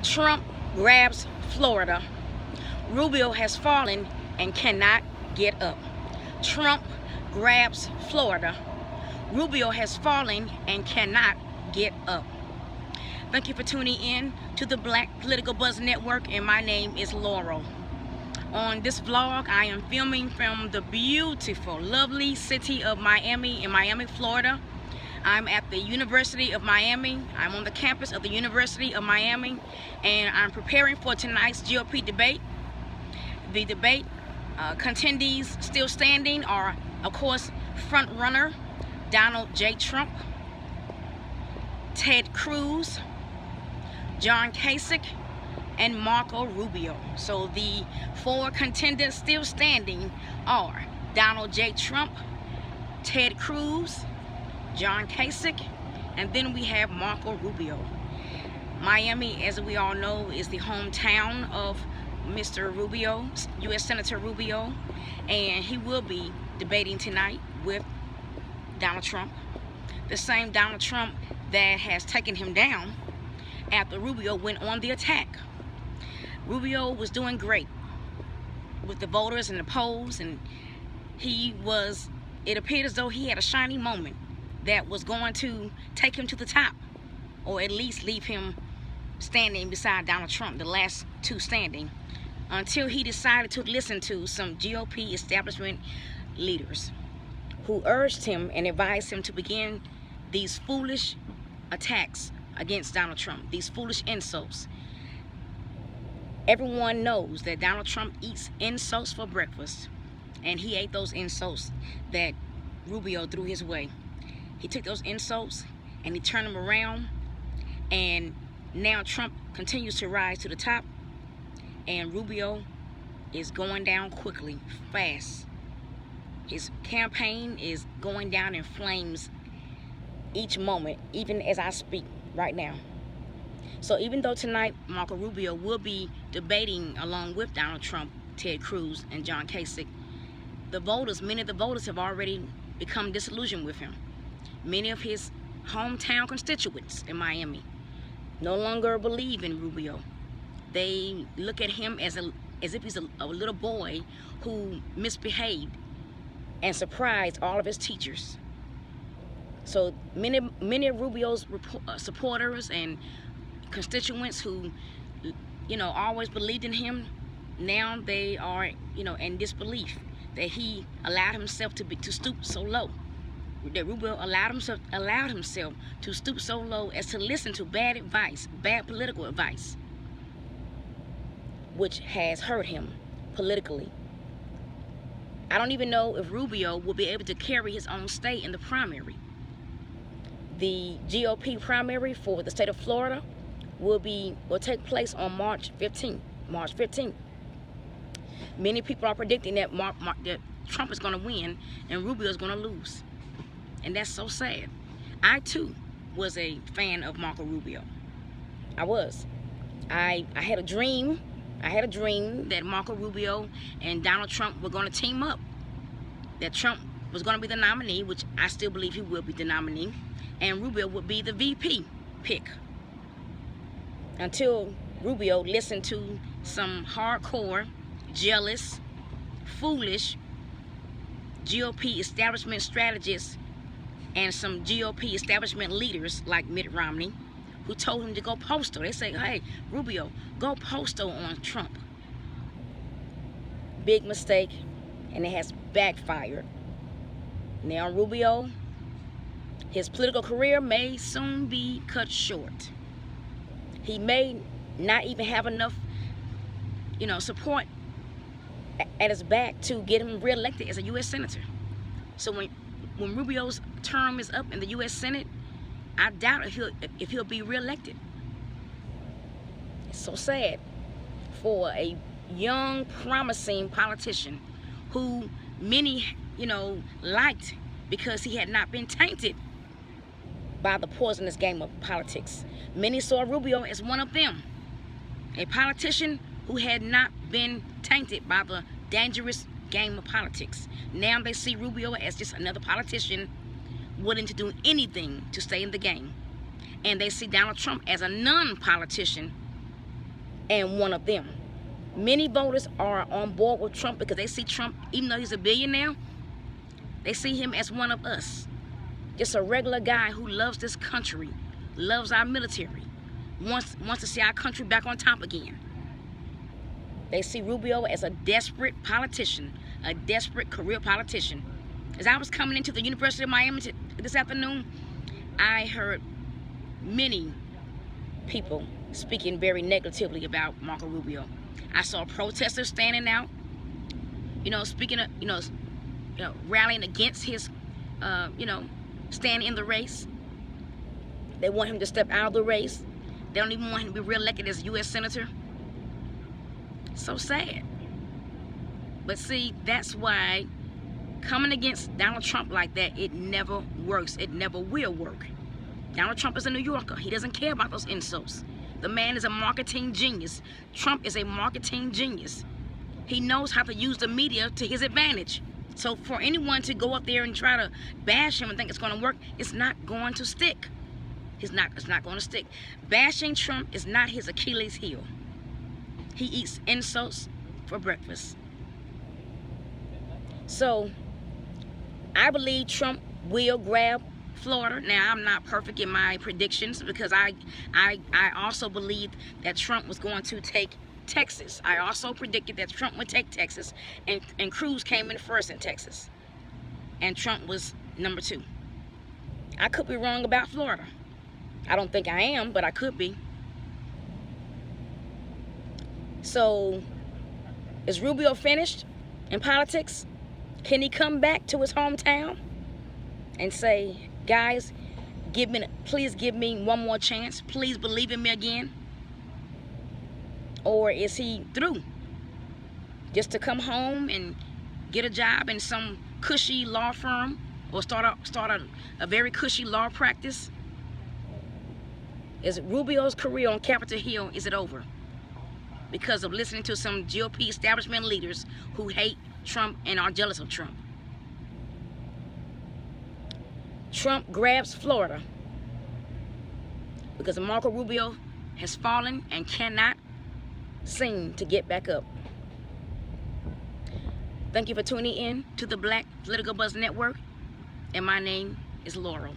Trump grabs Florida. Rubio has fallen and cannot get up. Trump grabs Florida. Rubio has fallen and cannot get up. Thank you for tuning in to the Black Political Buzz Network, and my name is Laurel. On this vlog, I am filming from the beautiful, lovely city of Miami in Miami, Florida. I'm at the University of Miami. I'm on the campus of the University of Miami, and I'm preparing for tonight's GOP debate. The debate contendees still standing are, of course, frontrunner Donald J. Trump, Ted Cruz, John Kasich, and Marco Rubio. So the four contenders still standing are Donald J. Trump, Ted Cruz, John Kasich, and then we have Marco Rubio. Miami, as we all know, is the hometown of Mr. Rubio, U.S. Senator Rubio, and he will be debating tonight with Donald Trump, the same Donald Trump that has taken him down after Rubio went on the attack. Rubio was doing great with the voters and the polls, and it appeared as though he had a shiny moment that was going to take him to the top, or at least leave him standing beside Donald Trump, the last two standing, until he decided to listen to some GOP establishment leaders who urged him and advised him to begin these foolish attacks against Donald Trump, these foolish insults. Everyone knows that Donald Trump eats insults for breakfast, and he ate those insults that Rubio threw his way. He took those insults and he turned them around, and now Trump continues to rise to the top, and Rubio is going down quickly, fast. His campaign is going down in flames each moment, even as I speak right now. So even though tonight Marco Rubio will be debating along with Donald Trump, Ted Cruz, and John Kasich, many of the voters have already become disillusioned with him. Many of his hometown constituents in Miami no longer believe in Rubio. They look at him as if he's a little boy who misbehaved and surprised all of his teachers. So many of Rubio's supporters and constituents who, always believed in him, now they are, in disbelief that he allowed himself to stoop so low. That Rubio allowed himself to stoop so low as to listen to bad advice, bad political advice, which has hurt him politically. I don't even know if Rubio will be able to carry his own state in the primary. The GOP primary for the state of Florida will take place on March 15th. Many people are predicting that that Trump is going to win and Rubio is going to lose, and that's so sad. I too was a fan of Marco Rubio. I was. I had a dream. That Marco Rubio and Donald Trump were going to team up. That Trump was going to be the nominee, which I still believe he will be the nominee, and Rubio would be the VP pick. Until Rubio listened to some hardcore, jealous, foolish GOP establishment strategists and some GOP establishment leaders like Mitt Romney, who told him to go postal. They say, hey, Rubio, go postal on Trump. Big mistake, and it has backfired. Now Rubio, his political career may soon be cut short. He may not even have enough, support at his back to get him reelected as a U.S. Senator. So when Rubio's term is up in the U.S. Senate, I doubt if he'll be reelected. It's so sad for a young, promising politician who many, liked because he had not been tainted by the poisonous game of politics. Many saw Rubio as one of them, a politician who had not been tainted by the dangerous game of politics. Now they see Rubio as just another politician willing to do anything to stay in the game. And they see Donald Trump as a non-politician and one of them. Many voters are on board with Trump because they see Trump, even though he's a billionaire, they see him as one of us. Just a regular guy who loves this country, loves our military, wants to see our country back on top again. They see Rubio as a desperate politician, a desperate career politician. As I was coming into the University of Miami this afternoon, I heard many people speaking very negatively about Marco Rubio. I saw protesters standing out, speaking of, rallying against his, stand in the race. They want him to step out of the race. They don't even want him to be reelected as a U.S. Senator. So sad. But see, that's why coming against Donald Trump like that, it never works. It never will work. Donald Trump is a New Yorker. He doesn't care about those insults. The man is a marketing genius. Trump is a marketing genius. He knows how to use the media to his advantage. So for anyone to go up there and try to bash him and think it's going to work, it's not going to stick. It's not going to stick. Bashing Trump is not his Achilles heel. He eats insults for breakfast. So I believe Trump will grab Florida. Now, I'm not perfect in my predictions because I also believed that Trump was going to take Texas. I also predicted that Trump would take Texas, and Cruz came in first in Texas, and Trump was number 2. I could be wrong about Florida. I don't think I am, but I could be. So, is Rubio finished in politics? Can he come back to his hometown and say, guys, please give me one more chance. Please believe in me again? Or is he through? Just to come home and get a job in some cushy law firm or start a very cushy law practice? Is Rubio's career on Capitol Hill, is it over? Because of listening to some GOP establishment leaders who hate Trump and are jealous of Trump. Trump grabs Florida because Marco Rubio has fallen and cannot seem to get back up. Thank you for tuning in to the Black Political Buzz Network, and my name is Laurel.